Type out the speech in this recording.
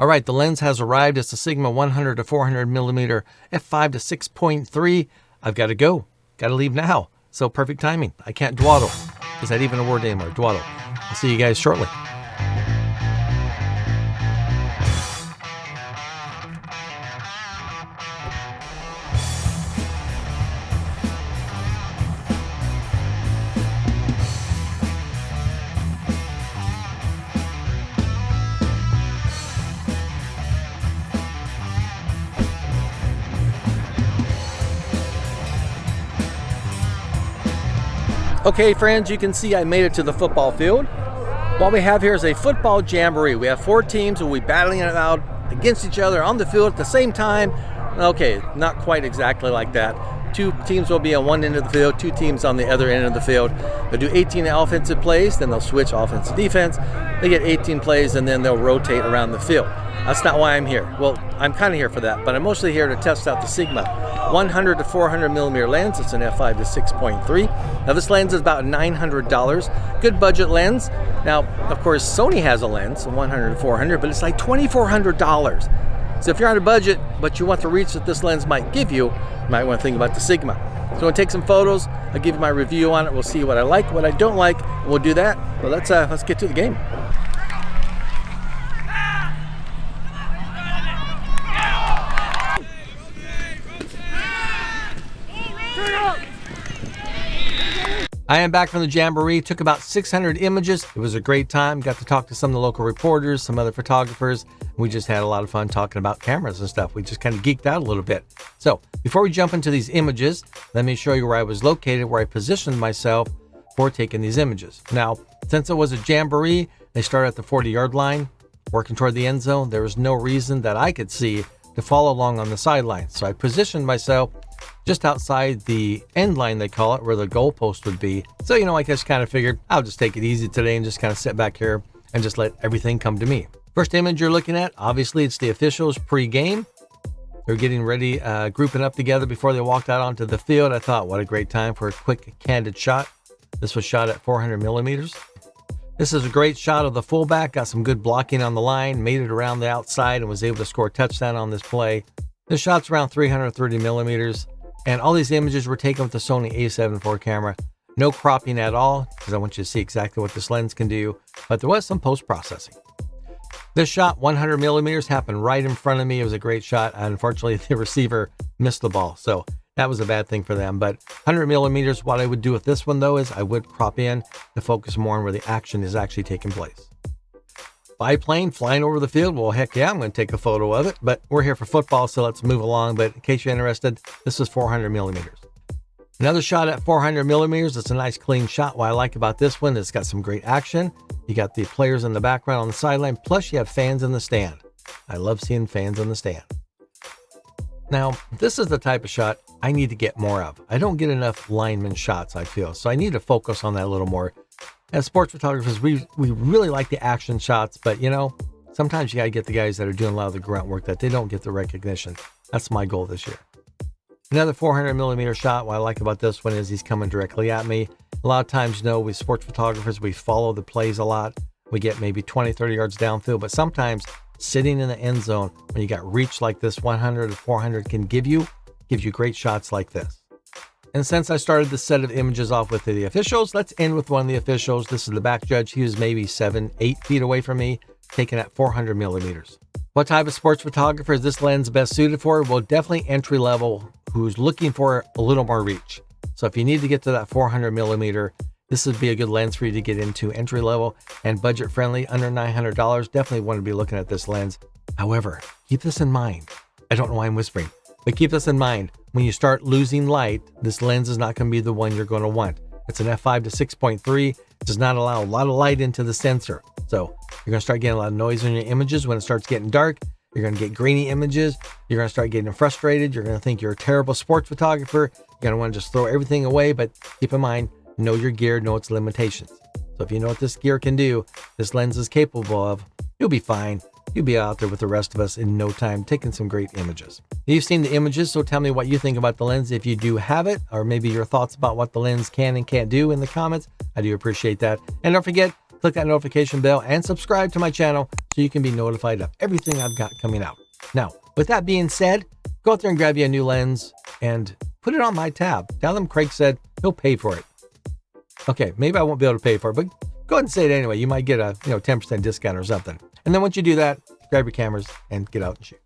All right, the lens has arrived. It's a Sigma 100 to 400 millimeter f5 to 6.3. I've got to go. Got to leave now. So perfect timing. I can't dawdle. Is that even a word anymore? Dawdle. I'll see you guys shortly. Okay, friends, you can see I made it to the football field. What we have here is a football jamboree. We have 4 teams who will be battling it out against each other on the field at the same time. Okay, not quite exactly like that. 2 teams will be on one end of the field, 2 teams on the other end of the field. They'll do 18 offensive plays, then they'll switch offense to defense. They get 18 plays, and then they'll rotate around the field. That's not why I'm here. Well, I'm kind of here for that, but I'm mostly here to test out the Sigma 100 to 400 millimeter lens. It's an f5 to 6.3. Now this lens is about $900. Good budget lens. Now, of course, Sony has a lens, a 100 to 400, but it's like $2,400. So if you're on a budget, but you want the reach that this lens might give you, you might want to think about the Sigma. So I'm going to take some photos. I'll give you my review on it. We'll see what I like, what I don't like, and we'll do that. But let's get to the game. I am back from the jamboree. Took about 600 images. It was a great time. Got to talk to some of the local reporters, some other photographers. We just had a lot of fun talking about cameras and stuff. We just kind of geeked out a little bit. So before we jump into these images, let me show you where I was located, where I positioned myself for taking these images. Now, since it was a jamboree, they started at the 40-yard line, working toward the end zone. There was no reason that I could see to follow along on the sideline. So I positioned myself just outside the end line, they call it, where the goalpost would be. So, I just kind of figured I'll just take it easy today and just kind of sit back here and just let everything come to me. First image you're looking at, obviously it's the officials pre-game. They're getting ready, grouping up together before they walked out onto the field. I thought, what a great time for a quick, candid shot. This was shot at 400 millimeters. This is a great shot of the fullback, got some good blocking on the line, made it around the outside and was able to score a touchdown on this play. This shot's around 330 millimeters. And all these images were taken with the Sony A7IV camera. No cropping at all, because I want you to see exactly what this lens can do, but there was some post-processing. This shot, 100 millimeters, happened right in front of me. It was a great shot. Unfortunately, the receiver missed the ball, so that was a bad thing for them. But 100 millimeters, what I would do with this one, though, is I would crop in to focus more on where the action is actually taking place. Biplane flying over the field, well, heck yeah, I'm going to take a photo of it, but we're here for football, so let's move along. But in case you're interested, this is 400 millimeters. Another shot at 400 millimeters. It's a nice clean shot. What I like about this one is it's got some great action. You got the players in the background on the sideline, plus you have fans in the stand. I love seeing fans in the stand. Now, this is the type of shot I need to get more of. I don't get enough lineman shots, I feel, so I need to focus on that a little more. As sports photographers, we really like the action shots, but sometimes you got to get the guys that are doing a lot of the grunt work that they don't get the recognition. That's my goal this year. Another 400 millimeter shot. What I like about this one is he's coming directly at me. A lot of times, we sports photographers, we follow the plays a lot. We get maybe 20, 30 yards downfield, but sometimes sitting in the end zone, when you got reach like this 100 or 400 can give you great shots like this. And since I started the set of images off with the officials, let's end with one of the officials. This is the back judge. He was maybe 7-8 feet away from me, taken at 400 millimeters. What type of sports photographer is this lens best suited for? Well, definitely entry level, who's looking for a little more reach. So if you need to get to that 400 millimeter, this would be a good lens for you to get into entry level and budget friendly, under $900. Definitely want to be looking at this lens. However, keep this in mind. I don't know why I'm whispering, but keep this in mind. When you start losing light, this lens is not going to be the one you're going to want. It's an f5 to 6.3. It does not allow a lot of light into the sensor. So you're going to start getting a lot of noise in your images when it starts getting dark. You're going to get grainy images. You're going to start getting frustrated. You're going to think you're a terrible sports photographer. You're going to want to just throw everything away. But keep in mind, know your gear, know its limitations. So if you know what this gear can do, this lens is capable of, you'll be fine. You'll be out there with the rest of us in no time, taking some great images. You've seen the images, so tell me what you think about the lens if you do have it, or maybe your thoughts about what the lens can and can't do in the comments. I do appreciate that. And don't forget, Click that notification bell and subscribe to my channel so you can be notified of everything I've got coming out. Now, with that being said, go out there and grab you a new lens and put it on my tab. Tell them Craig said he'll pay for it. Okay, maybe I won't be able to pay for it, but go ahead and say it anyway. You might get a 10% discount or something. And then once you do that, grab your cameras and get out and shoot.